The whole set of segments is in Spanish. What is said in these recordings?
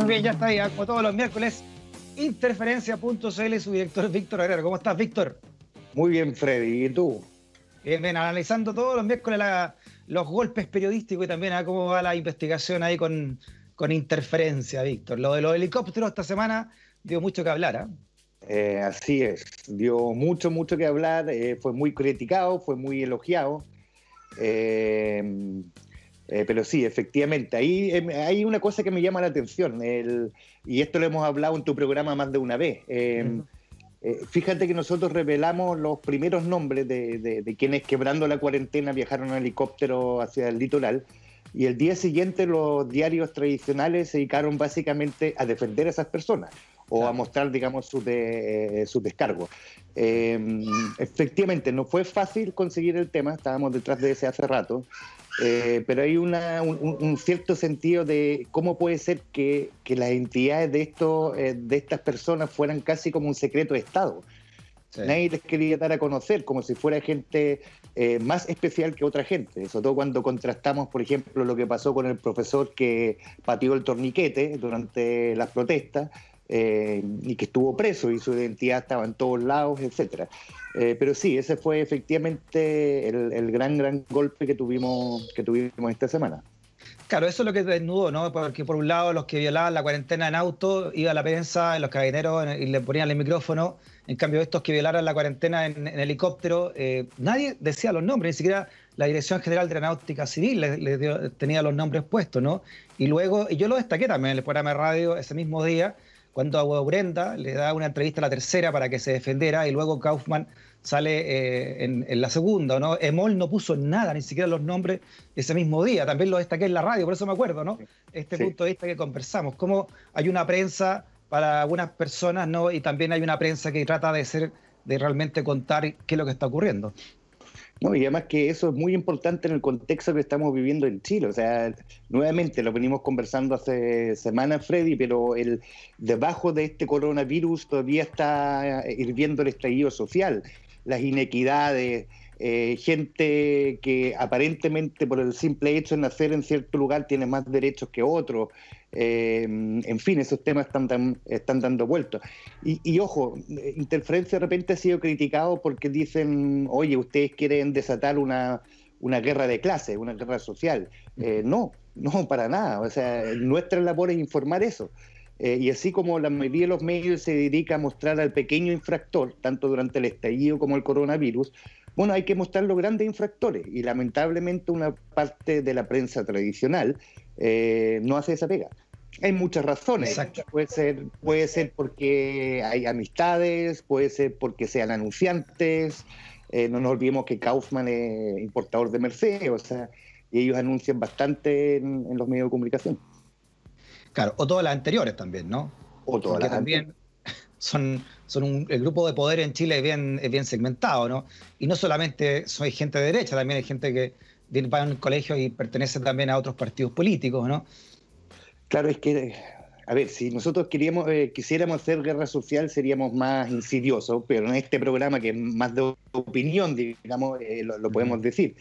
Muy bien, ya está ahí, como todos los miércoles, Interferencia.cl, su director Víctor Herrera. ¿Cómo estás, Víctor? Muy bien, Freddy. ¿Y tú? Bien, analizando todos los miércoles los golpes periodísticos y también cómo va la investigación ahí con Interferencia, Víctor. Lo de los helicópteros esta semana dio mucho que hablar, ¿ah? Así es. Dio mucho que hablar. Fue muy criticado, fue muy elogiado. Pero sí, efectivamente, ahí hay una cosa que me llama la atención, y esto lo hemos hablado en tu programa más de una vez. Fíjate que nosotros revelamos los primeros nombres de quienes, quebrando la cuarentena, viajaron en helicóptero hacia el litoral, y el día siguiente los diarios tradicionales se dedicaron básicamente a defender a esas personas o a mostrar, digamos, sus descargos. Efectivamente, no fue fácil conseguir el tema, estábamos detrás de ese hace rato, pero hay un cierto sentido de cómo puede ser que las entidades de estas personas fueran casi como un secreto de Estado. Sí. Nadie les quería dar a conocer, como si fuera gente más especial que otra gente. Sobre todo cuando contrastamos, por ejemplo, lo que pasó con el profesor que pateó el torniquete durante las protestas, y que estuvo preso y su identidad estaba en todos lados, etcétera. Pero sí, ese fue efectivamente el gran golpe que tuvimos esta semana. Claro, eso es lo que desnudó, ¿no? Porque por un lado los que violaban la cuarentena en auto, iba a la prensa, en los carabineros y le ponían el micrófono. En cambio, estos que violaron la cuarentena en helicóptero, nadie decía los nombres, ni siquiera la Dirección General de Aeronáutica Civil tenía los nombres puestos, ¿no? Y luego, y yo lo destaqué también en el programa de radio ese mismo día, cuando a Brenda le da una entrevista a La Tercera para que se defendiera, y luego Kaufman sale en la segunda, ¿no? Emol no puso nada, ni siquiera los nombres ese mismo día. También lo destaqué en la radio, por eso me acuerdo, ¿no? Este punto de vista que conversamos. Cómo hay una prensa para algunas personas, ¿no? Y también hay una prensa que trata de realmente contar qué es lo que está ocurriendo. No, y además que eso es muy importante en el contexto que estamos viviendo en Chile. O sea, nuevamente lo venimos conversando hace semanas, Freddy, pero debajo de este coronavirus todavía está hirviendo el estallido social, las inequidades, gente que aparentemente por el simple hecho de nacer en cierto lugar tiene más derechos que otros. En fin, esos temas están dando vueltas. Y ojo, Interferencia de repente ha sido criticado porque dicen, oye, ustedes quieren desatar una guerra de clases, una guerra social. No, para nada. O sea, nuestra labor es informar eso. Y así como la mayoría de los medios se dedica a mostrar al pequeño infractor, tanto durante el estallido como el coronavirus, bueno, hay que mostrar los grandes infractores. Y lamentablemente una parte de la prensa tradicional no hace esa pega. Hay muchas razones. Exacto. Puede ser porque hay amistades, puede ser porque sean anunciantes. No nos olvidemos que Kaufman es importador de Mercedes, o sea, y ellos anuncian bastante en los medios de comunicación. Claro, o todas las anteriores también, ¿no? O todas porque las también el grupo de poder en Chile es bien segmentado, ¿no? Y no solamente hay gente de derecha, también hay gente que va a un colegio y pertenece también a otros partidos políticos, ¿no? Claro, es que, a ver, si nosotros quisiéramos hacer guerra social seríamos más insidiosos, pero en este programa que es más de opinión, digamos, lo podemos decir.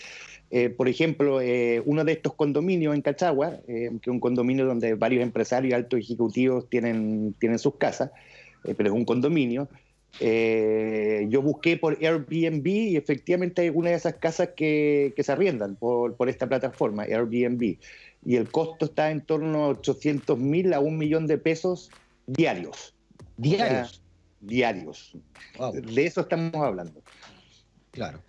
Por ejemplo, uno de estos condominios en Cachagua, que es un condominio donde varios empresarios y altos ejecutivos tienen sus casas, pero es un condominio. Yo busqué por Airbnb y efectivamente hay algunas de esas casas que se arriendan por esta plataforma, Airbnb. Y el costo está en torno a 800.000 a 1 millón de pesos diarios. ¿Diarios? O sea, diarios. Wow. De eso estamos hablando. Claro.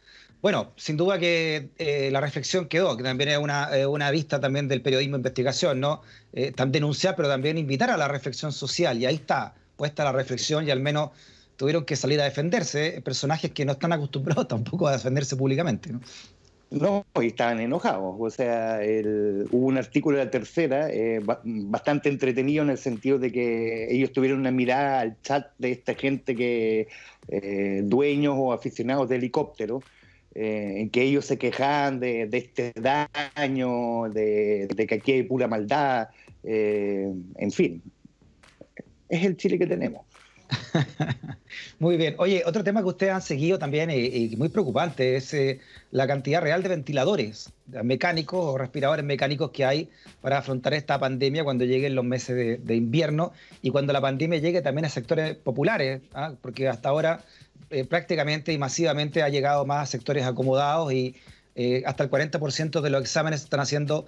Bueno, sin duda que la reflexión quedó, que también es una vista también del periodismo de investigación, ¿no? Denunciar, pero también invitar a la reflexión social. Y ahí está puesta la reflexión y al menos tuvieron que salir a defenderse personajes que no están acostumbrados tampoco a defenderse públicamente, ¿no? No, y estaban enojados. O sea, hubo un artículo de La Tercera bastante entretenido en el sentido de que ellos tuvieron una mirada al chat de esta gente dueños o aficionados de helicóptero, en que ellos se quejaban de este daño, de que aquí hay pura maldad, en fin. Es el Chile que tenemos. Muy bien. Oye, otro tema que ustedes han seguido también y muy preocupante es la cantidad real de ventiladores mecánicos o respiradores mecánicos que hay para afrontar esta pandemia cuando lleguen los meses de invierno y cuando la pandemia llegue también a sectores populares, ¿ah? Porque hasta ahora prácticamente y masivamente ha llegado más a sectores acomodados y hasta el 40% de los exámenes se están haciendo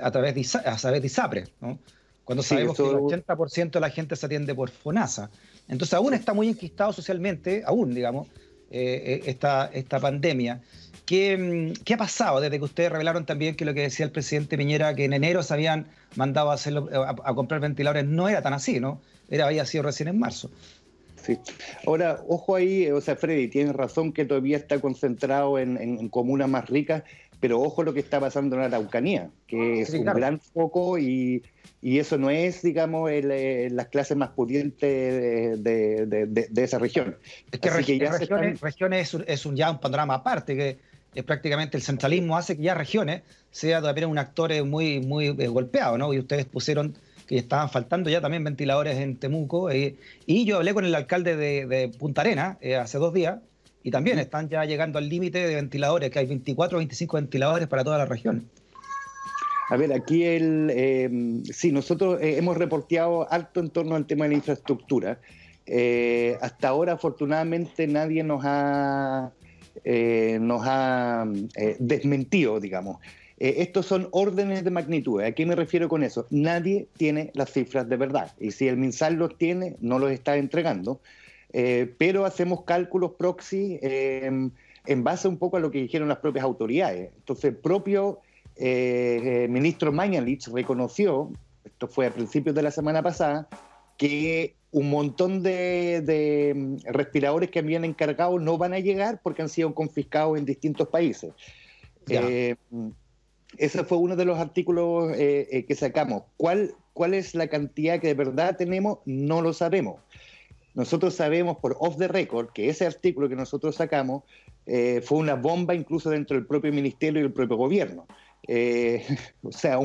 a través de ISAPRE, ¿no? Cuando Sí, sabemos que el eso 80% de la gente se atiende por FONASA. Entonces aún está muy enquistado socialmente, aún, digamos, esta pandemia. ¿Qué ha pasado desde que ustedes revelaron también que lo que decía el presidente Piñera, que en enero se habían mandado a, hacerlo, a comprar ventiladores, no era tan así, ¿no? Había sido recién en marzo. sí. Ahora, ojo ahí, o sea, Freddy, tienes razón que todavía está concentrado en comunas más ricas, pero ojo lo que está pasando en la Araucanía, que es Sí, un claro. gran foco y eso no es, digamos, las clases más pudientes de esa región. Es que Así que ya se están... regiones ya un panorama aparte, que es prácticamente el centralismo hace que ya regiones sea también un actor muy golpeado, ¿no? Y ustedes pusieron que estaban faltando ya también ventiladores en Temuco, y yo hablé con el alcalde de Punta Arenas hace 2 días, y también están ya llegando al límite de ventiladores, que hay 24 o 25 ventiladores para toda la región. A ver, aquí sí, nosotros hemos reporteado harto en torno al tema de la infraestructura. Hasta ahora, afortunadamente, nadie nos ha desmentido, digamos. Estos son órdenes de magnitud. ¿A qué me refiero con eso? Nadie tiene las cifras de verdad. Y si el MinSal los tiene, no los está entregando. Pero hacemos cálculos proxy en base un poco a lo que dijeron las propias autoridades. Entonces, el propio ministro Mañalich reconoció, esto fue a principios de la semana pasada, que un montón de respiradores que habían encargado no van a llegar porque han sido confiscados en distintos países. Ya. Ese fue uno de los artículos que sacamos. ¿Cuál es la cantidad que de verdad tenemos? No lo sabemos. Nosotros sabemos por off the record que ese artículo que nosotros sacamos fue una bomba incluso dentro del propio ministerio y del propio gobierno. O sea,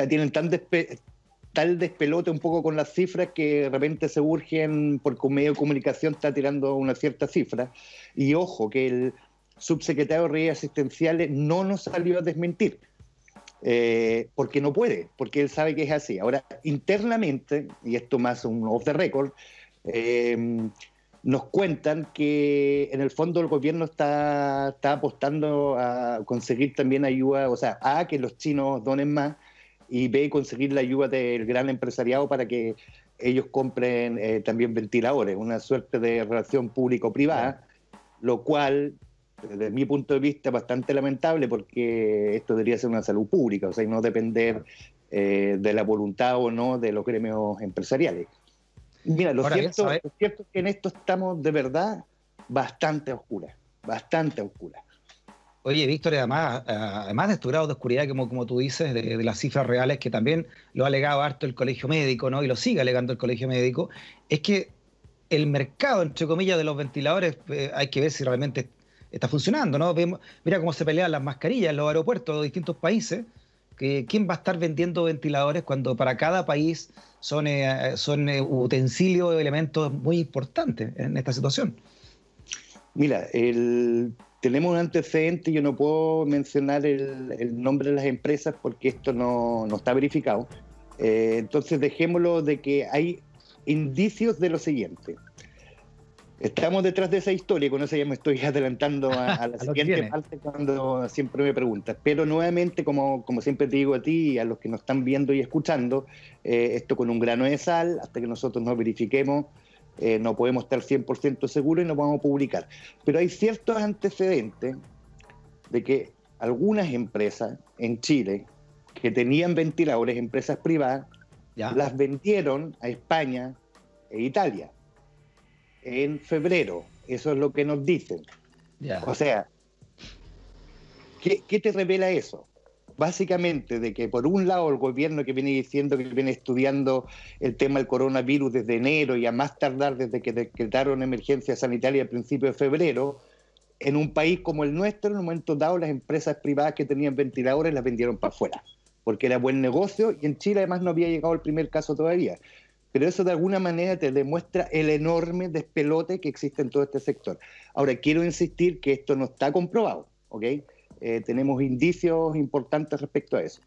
tienen tal despelote un poco con las cifras que de repente se urgen porque un medio de comunicación está tirando una cierta cifra. Y ojo, que el subsecretario de Redes Asistenciales no nos salió a desmentir, porque no puede, porque él sabe que es así. Ahora, internamente, y esto más un off the record, nos cuentan que en el fondo el gobierno está apostando a conseguir también ayuda, o sea, A, que los chinos donen más, y B, conseguir la ayuda del gran empresariado para que ellos compren también ventiladores, una suerte de relación público-privada, lo cual, desde mi punto de vista, es bastante lamentable porque esto debería ser una salud pública, o sea, y no depender de la voluntad o no de los gremios empresariales. Mira, lo cierto es que en esto estamos de verdad bastante oscuras, bastante oscuras. Oye, Víctor, además de estos grados de oscuridad, como tú dices, de las cifras reales, que también lo ha alegado harto el Colegio Médico, ¿no? Y lo sigue alegando el Colegio Médico, es que el mercado, entre comillas, de los ventiladores, hay que ver si realmente está funcionando, ¿no? Mira cómo se pelean las mascarillas en los aeropuertos de distintos países. ¿Quién va a estar vendiendo ventiladores cuando para cada país son utensilios, elementos muy importantes en esta situación? Mira, tenemos un antecedente, yo no puedo mencionar el nombre de las empresas porque esto no está verificado. Entonces dejémoslo de que hay indicios de lo siguiente. Estamos detrás de esa historia, con eso ya me estoy adelantando a la siguiente parte cuando siempre me preguntas. Pero nuevamente, como siempre te digo a ti y a los que nos están viendo y escuchando, esto con un grano de sal, hasta que nosotros nos verifiquemos, no podemos estar 100% seguros y no vamos a publicar. Pero hay ciertos antecedentes de que algunas empresas en Chile que tenían ventiladores, empresas privadas, las vendieron a España e Italia en febrero. Eso es lo que nos dicen. O sea, ¿qué te revela eso? Básicamente de que por un lado el gobierno que viene diciendo que viene estudiando el tema del coronavirus desde enero y a más tardar desde que decretaron emergencia sanitaria a principios de febrero, en un país como el nuestro, en un momento dado las empresas privadas que tenían ventiladores las vendieron para afuera, porque era buen negocio y en Chile además no había llegado el primer caso todavía. pero eso de alguna manera te demuestra el enorme despelote que existe en todo este sector. Ahora, quiero insistir que esto no está comprobado, ¿ok? Tenemos indicios importantes respecto a eso.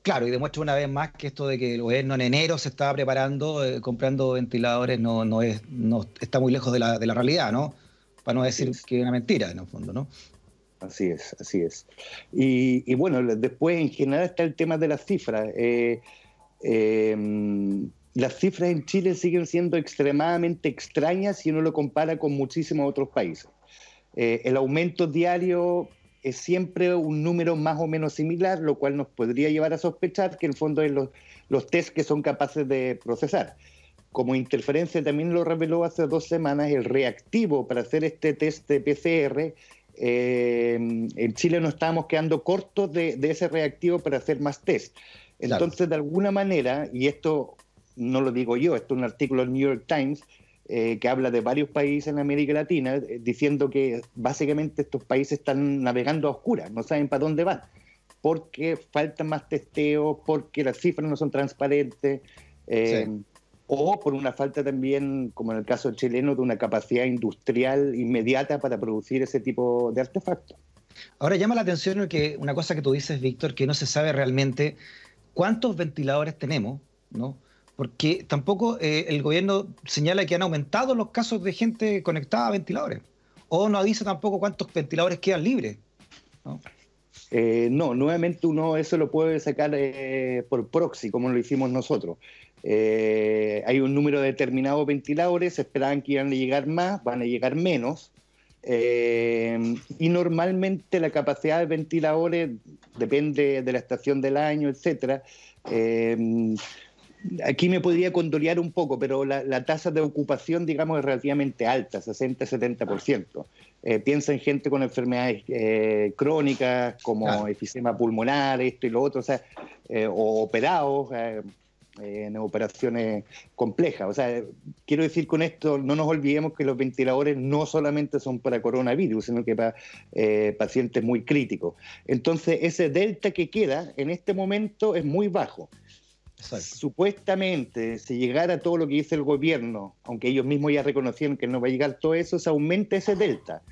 Claro, y demuestra una vez más que esto de que el gobierno en enero se estaba preparando, comprando ventiladores, no está muy lejos de la realidad, ¿no? Para no decir que es una mentira, en el fondo, ¿no? Así es, así es. Y bueno, después en general está el tema de las cifras. Las cifras en Chile siguen siendo extremadamente extrañas si uno lo compara con muchísimos otros países. El aumento diario es siempre un número más o menos similar, lo cual nos podría llevar a sospechar que en el fondo es los test que son capaces de procesar. Como Interferencia también lo reveló hace 2 semanas, el reactivo para hacer este test de PCR, en Chile nos estábamos quedando cortos de ese reactivo para hacer más test. Entonces, claro, de alguna manera, y esto no lo digo yo, esto es un artículo del New York Times, que habla de varios países en América Latina, diciendo que básicamente estos países están navegando a oscuras, no saben para dónde van, porque faltan más testeos, porque las cifras no son transparentes, o por una falta también, como en el caso chileno, de una capacidad industrial inmediata para producir ese tipo de artefactos. Ahora llama la atención una cosa que tú dices, Víctor, que no se sabe realmente cuántos ventiladores tenemos, ¿no? Porque tampoco el gobierno señala que han aumentado los casos de gente conectada a ventiladores. O no avisa tampoco cuántos ventiladores quedan libres, ¿no? No, nuevamente uno eso lo puede sacar por proxy, como lo hicimos nosotros. Hay un número determinado de ventiladores, se esperaban que iban a llegar más, van a llegar menos. Y normalmente la capacidad de ventiladores depende de la estación del año, etcétera. Aquí me podría condolear un poco, pero la tasa de ocupación, digamos, es relativamente alta, 60-70%. Piensa en gente con enfermedades crónicas, como efisema pulmonar, esto y lo otro, o sea, o operados, en operaciones complejas. O sea, quiero decir con esto, no nos olvidemos que los ventiladores no solamente son para coronavirus, sino que para pacientes muy críticos. Entonces, ese delta que queda en este momento es muy bajo. Exacto. Supuestamente, si llegara todo lo que dice el gobierno, aunque ellos mismos ya reconocieron que no va a llegar todo eso, se aumenta ese delta.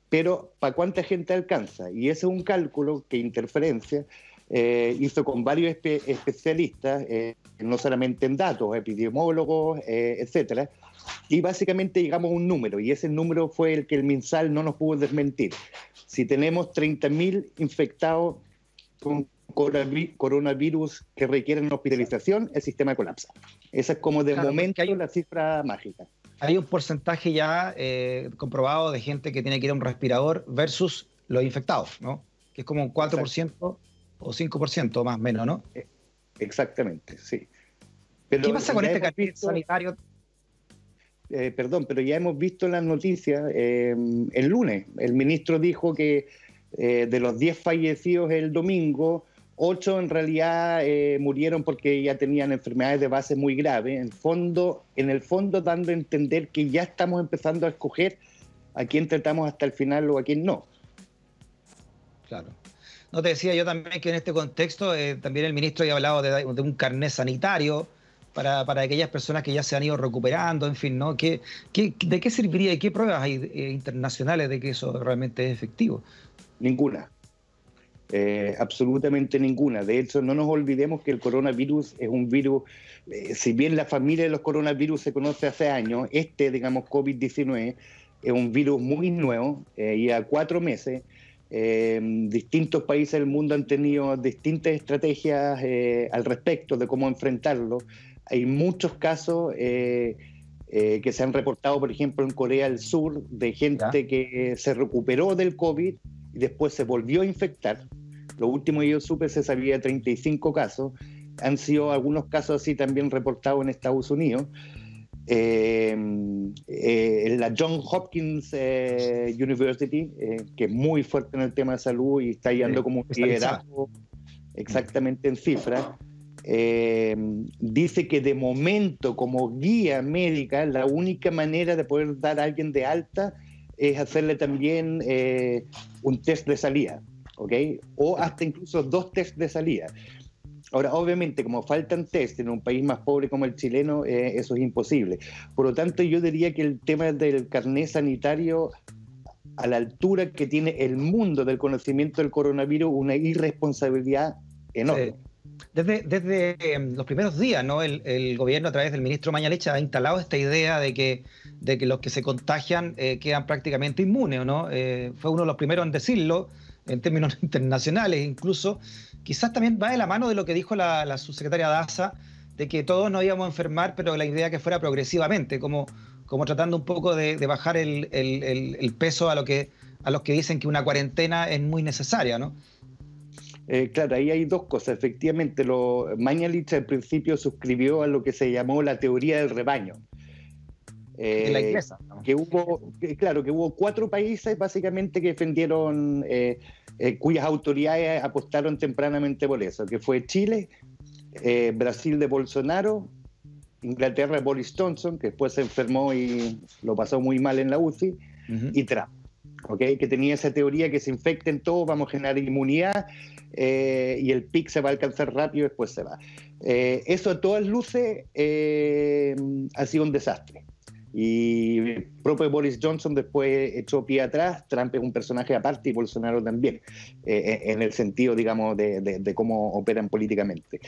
Pero, ¿para cuánta gente alcanza? Y ese es un cálculo que Interferencia hizo con varios especialistas, no solamente en datos, epidemiólogos, etcétera, y básicamente llegamos a un número, y ese número fue el que el MinSal no nos pudo desmentir. Si tenemos 30.000 infectados con coronavirus que requieren hospitalización, el sistema colapsa. Esa es como de momento la cifra mágica. Hay un porcentaje ya comprobado de gente que tiene que ir a un respirador versus los infectados, ¿no? Que es como un 4%. Exacto. O 5% más o menos, ¿no? Exactamente, sí. Pero ¿qué pasa con este carnet sanitario? Perdón, pero ya hemos visto en las noticias, el lunes, el ministro dijo que de los 10 fallecidos el domingo, 8 en realidad murieron porque ya tenían enfermedades de base muy graves, en el fondo dando a entender que ya estamos empezando a escoger a quién tratamos hasta el final o a quién no. Claro. No, te decía yo también que en este contexto también el ministro había hablado de un carnet sanitario para aquellas personas que ya se han ido recuperando, en fin, ¿no? ¿De qué serviría y qué pruebas hay internacionales de que eso realmente es efectivo? Ninguna. Absolutamente ninguna. De hecho, no nos olvidemos que el coronavirus es un virus, si bien la familia de los coronavirus se conoce hace años, digamos, COVID-19, es un virus muy nuevo, ya 4 meses. Distintos países del mundo han tenido distintas estrategias al respecto de cómo enfrentarlo. Hay muchos casos que se han reportado, por ejemplo, en Corea del Sur, de gente que se recuperó del COVID y después se volvió a infectar. Lo último que yo supe se sabía de 35 casos. Han sido algunos casos así también reportados en Estados Unidos. La Johns Hopkins University, que es muy fuerte en el tema de salud y está yendo como un liderazgo exactamente en cifras, dice que de momento como guía médica la única manera de poder dar a alguien de alta es hacerle también un test de salida, ¿ok? O hasta incluso 2 test de salida. Ahora, obviamente, como faltan test en un país más pobre como el chileno, eso es imposible. Por lo tanto, yo diría que el tema del carné sanitario, a la altura que tiene el mundo del conocimiento del coronavirus, una irresponsabilidad enorme. Sí. Desde los primeros días, ¿no? El gobierno, a través del ministro Mañalich, ha instalado esta idea de que los que se contagian quedan prácticamente inmunes, ¿no? Fue uno de los primeros en decirlo, en términos internacionales incluso. Quizás también va de la mano de lo que dijo la subsecretaria Daza, de que todos nos íbamos a enfermar, pero la idea que fuera progresivamente, como tratando un poco de bajar el peso a los que dicen que una cuarentena es muy necesaria, ¿no? Claro, ahí hay dos cosas. Efectivamente, Mañalich al principio suscribió a lo que se llamó la teoría del rebaño. De la inglesa, ¿no? Que hubo 4 países básicamente que defendieron, cuyas autoridades apostaron tempranamente por eso, que fue Chile, Brasil de Bolsonaro, Inglaterra de Boris Johnson, que después se enfermó y lo pasó muy mal en la UCI, y Trump. ¿Okay? Que tenía esa teoría que se infecten todos, vamos a generar inmunidad y el pic se va a alcanzar rápido y después se va. Eso a todas luces ha sido un desastre. Y el propio Boris Johnson después echó pie atrás. Trump es un personaje aparte y Bolsonaro también, en el sentido, digamos, de cómo operan políticamente.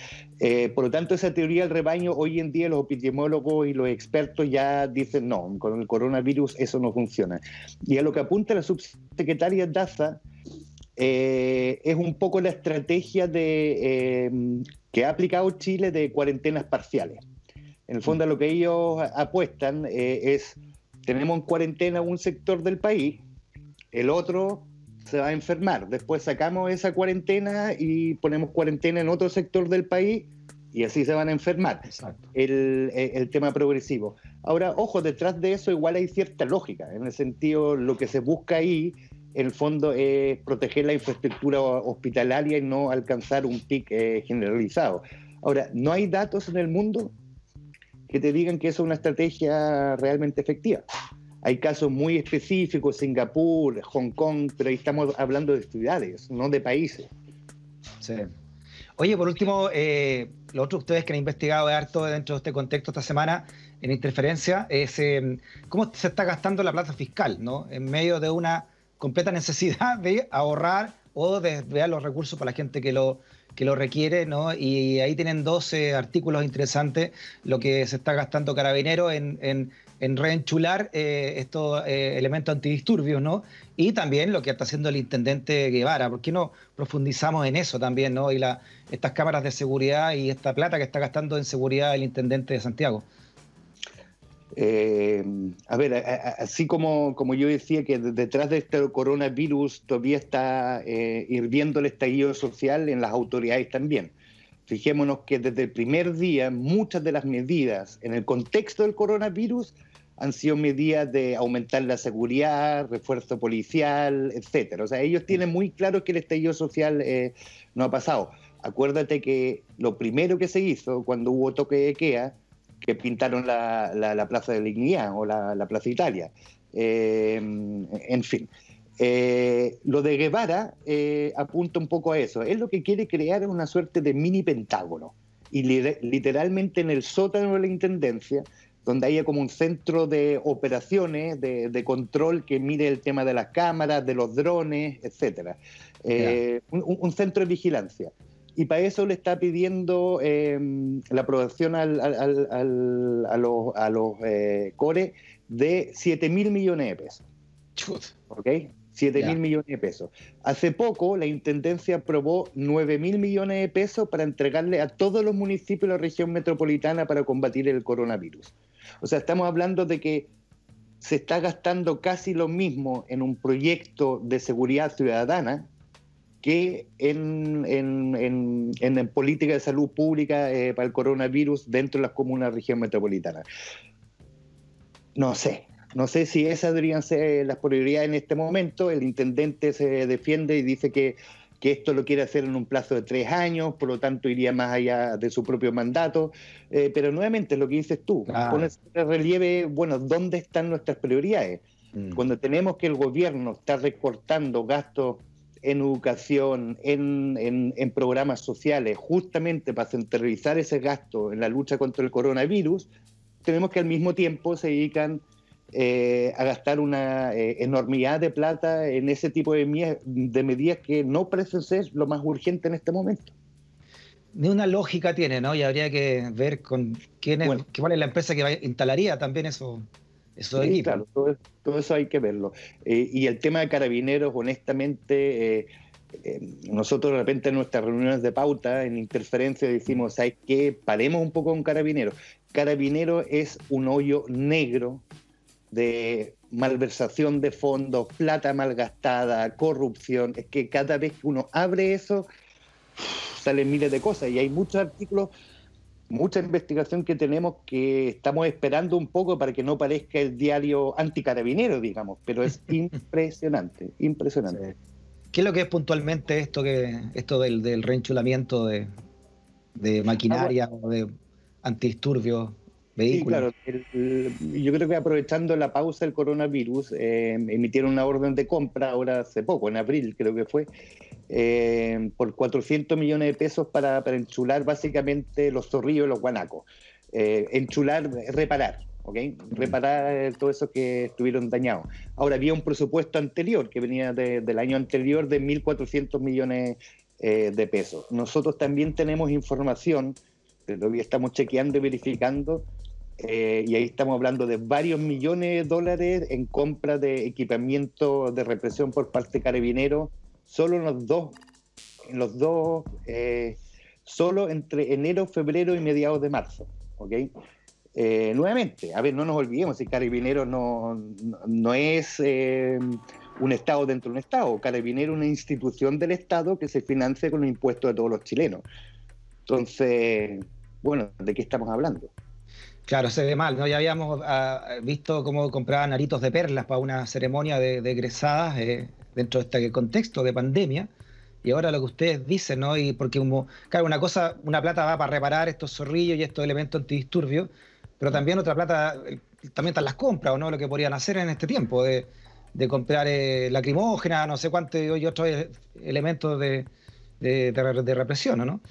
Por lo tanto, esa teoría del rebaño, hoy en día los epidemiólogos y los expertos ya dicen no, con el coronavirus eso no funciona. Y a lo que apunta la subsecretaria Daza, es un poco la estrategia que ha aplicado Chile de cuarentenas parciales. En el fondo, lo que ellos apuestan es, tenemos en cuarentena un sector del país, el otro se va a enfermar. Después sacamos esa cuarentena y ponemos cuarentena en otro sector del país y así se van a enfermar. Exacto. El tema progresivo. Ahora, ojo, detrás de eso igual hay cierta lógica. En el sentido, lo que se busca ahí, en el fondo, es proteger la infraestructura hospitalaria y no alcanzar un pic generalizado. Ahora, no hay datos en el mundo que te digan que eso es una estrategia realmente efectiva. Hay casos muy específicos, Singapur, Hong Kong, pero ahí estamos hablando de ciudades, no de países. Sí. Oye, por último, lo otro ustedes que han investigado harto dentro de este contexto esta semana en Interferencia es cómo se está gastando la plata fiscal, ¿no? En medio de una completa necesidad de ahorrar o de desviar los recursos para la gente que lo requiere, ¿no? Y ahí tienen 12 artículos interesantes, lo que se está gastando Carabineros en reenchular estos elementos antidisturbios, ¿no? Y también lo que está haciendo el intendente Guevara. ¿Por qué no profundizamos en eso también, ¿no? Y estas cámaras de seguridad y esta plata que está gastando en seguridad el intendente de Santiago. A ver, así como yo decía que detrás de este coronavirus todavía está hirviendo el estallido social, en las autoridades también. Fijémonos que desde el primer día muchas de las medidas en el contexto del coronavirus han sido medidas de aumentar la seguridad, refuerzo policial, etcétera. O sea, ellos tienen muy claro que el estallido social no ha pasado. Acuérdate que lo primero que se hizo cuando hubo toque de queda, que pintaron la Plaza de la Dignidad o la Plaza Italia. En fin. Lo de Guevara apunta un poco a eso. Él lo que quiere crear es una suerte de mini pentágono. Y literalmente en el sótano de la Intendencia, donde haya como un centro de operaciones, de control que mire el tema de las cámaras, de los drones, etc. Un centro de vigilancia. Y para eso le está pidiendo la aprobación a los CORE de 7.000 millones de pesos. ¿Ok? 7.000 millones de pesos. Hace poco la Intendencia aprobó 9.000 millones de pesos para entregarle a todos los municipios de la región metropolitana para combatir el coronavirus. O sea, estamos hablando de que se está gastando casi lo mismo en un proyecto de seguridad ciudadana que en política de salud pública para el coronavirus dentro de las comunas de la región metropolitana. No sé si esas deberían ser las prioridades en este momento. El intendente se defiende y dice que esto lo quiere hacer en un plazo de 3 años, por lo tanto iría más allá de su propio mandato. Pero nuevamente, lo que dices tú, pones en relieve, bueno, ¿dónde están nuestras prioridades? Cuando tenemos que el gobierno está recortando gastos en educación, en programas sociales, justamente para centralizar ese gasto en la lucha contra el coronavirus, tenemos que al mismo tiempo se dedican a gastar una enormidad de plata en ese tipo de medidas que no parecen ser lo más urgente en este momento. Ni una lógica tiene, ¿no? Y habría que ver con cuál es la empresa que instalaría también esos equipos. Claro, todo eso hay que verlo. Y el tema de Carabineros, honestamente, nosotros de repente en nuestras reuniones de pauta, en Interferencia, decimos, ¿sabes qué? Paremos un poco con Carabineros. Carabineros es un hoyo negro de malversación de fondos, plata malgastada, corrupción. Es que cada vez que uno abre eso, salen miles de cosas y hay muchos artículos, mucha investigación que tenemos que estamos esperando un poco para que no parezca el diario anticarabinero, digamos, pero es impresionante, impresionante. Sí. ¿Qué es lo que es puntualmente esto del reenchulamiento de maquinaria o de antidisturbios, vehículos? Sí, claro. Yo creo que aprovechando la pausa del coronavirus, emitieron una orden de compra ahora hace poco, en abril creo que fue, por 400 millones de pesos para enchular básicamente los zorrillos y los guanacos. Enchular, reparar, ¿ok? Reparar todo eso que estuvieron dañados. Ahora, había un presupuesto anterior que venía del año anterior de 1.400 millones de pesos. Nosotros también tenemos información, todavía estamos chequeando y verificando, y ahí estamos hablando de varios millones de dólares en compra de equipamiento de represión por parte de Carabineros, solo solo entre enero, febrero y mediados de marzo, ¿ok? Nuevamente, a ver, no nos olvidemos, si Carabineros no es un Estado dentro de un Estado. Carabineros es una institución del Estado que se financia con los impuestos de todos los chilenos. Entonces, bueno, ¿de qué estamos hablando? Claro, se ve mal, ¿no? Ya habíamos visto cómo compraban aritos de perlas para una ceremonia de egresadas dentro de este contexto de pandemia. Y ahora lo que ustedes dicen, ¿no? Y porque, claro, una plata va para reparar estos zorrillos y estos elementos antidisturbios, pero también otra plata, también están las compras, ¿o no? Lo que podrían hacer en este tiempo, de comprar lacrimógena, no sé cuánto, y otros elementos de represión, ¿o no?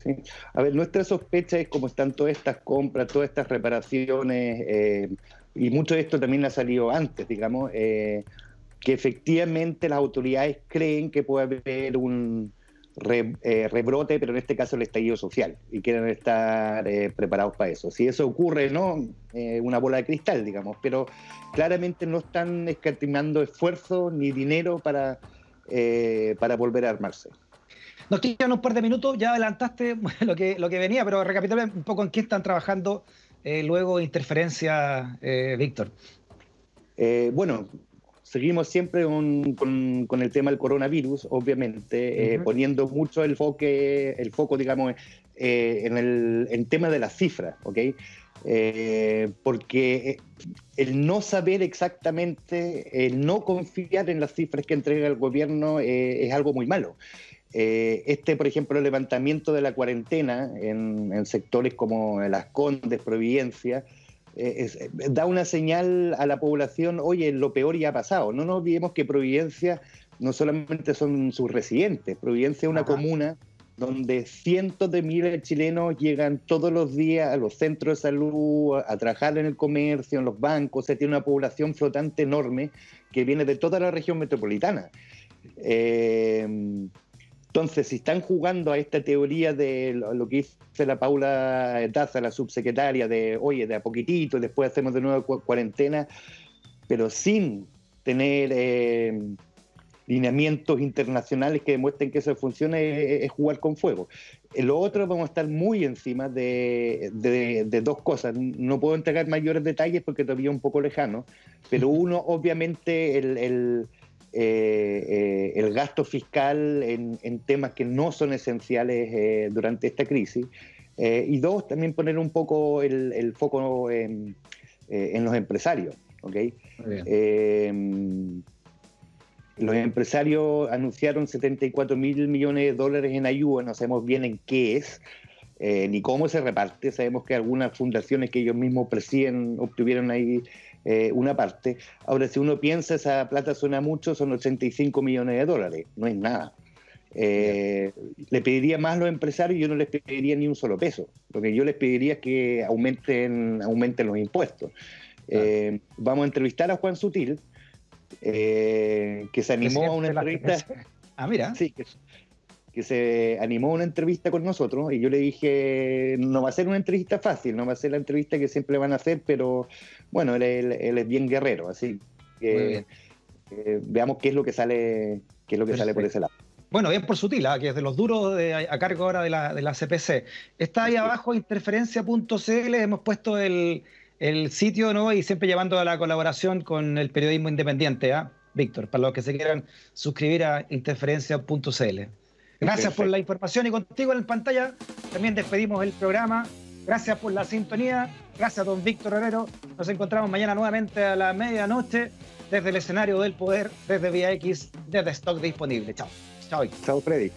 Sí. A ver, nuestra sospecha es cómo están todas estas compras, todas estas reparaciones, y mucho de esto también ha salido antes, digamos, que efectivamente las autoridades creen que puede haber un rebrote, pero en este caso el estallido social, y quieren estar preparados para eso. Si eso ocurre, no, una bola de cristal, digamos, pero claramente no están escatimando esfuerzo ni dinero para volver a armarse. Nos quedan un par de minutos, ya adelantaste lo que venía, pero recapitula un poco en qué están trabajando luego de Interferencia, Víctor. Bueno, seguimos siempre con el tema del coronavirus, obviamente, poniendo mucho el foco, digamos, en tema de las cifras, ¿ok? Porque el no saber exactamente, el no confiar en las cifras que entrega el gobierno es algo muy malo. Por ejemplo, el levantamiento de la cuarentena en sectores como Las Condes, Providencia, da una señal a la población, oye, lo peor ya ha pasado. No nos olvidemos que Providencia no solamente son sus residentes, Providencia es una comuna donde cientos de miles de chilenos llegan todos los días a los centros de salud, a trabajar en el comercio, en los bancos. O sea, tiene una población flotante enorme que viene de toda la región metropolitana. Entonces, si están jugando a esta teoría de lo que dice la Paula Daza, la subsecretaria, de oye, de a poquitito, y después hacemos de nuevo cuarentena, pero sin tener lineamientos internacionales que demuestren que eso funciona, es jugar con fuego. En lo otro vamos a estar muy encima de dos cosas. No puedo entregar mayores detalles porque todavía es un poco lejano, pero uno, obviamente, el gasto fiscal en temas que no son esenciales durante esta crisis, y dos, también poner un poco el foco en los empresarios, ¿okay? Los empresarios anunciaron 74.000 millones de dólares en ayuda, no sabemos bien en qué es, ni cómo se reparte. Sabemos que algunas fundaciones que ellos mismos presiden obtuvieron ahí una parte. Ahora, si uno piensa, esa plata suena mucho, son 85 millones de dólares, no es nada. Le pediría más a los empresarios, yo no les pediría ni un solo peso. Lo que yo les pediría es que aumenten los impuestos. Vamos a entrevistar a Juan Sutil, que se animó a una entrevista. Mira. Sí, que se animó a una entrevista con nosotros, y yo le dije, no va a ser una entrevista fácil, no va a ser la entrevista que siempre van a hacer, pero bueno, él es bien guerrero, así que veamos qué es lo que sale, por ese lado. Bueno, bien por Sutil, que es de los duros a cargo ahora de la CPC. Está ahí abajo, interferencia.cl, hemos puesto el sitio, ¿no? Y siempre llevando a la colaboración con el periodismo independiente, Víctor, para los que se quieran suscribir a interferencia.cl. Gracias por la información, y contigo en pantalla también despedimos el programa. Gracias por la sintonía. Gracias, don Víctor Herrero. Nos encontramos mañana nuevamente a la medianoche desde el escenario del poder, desde Vía X, desde Stock Disponible. Chao. Chao, Freddy.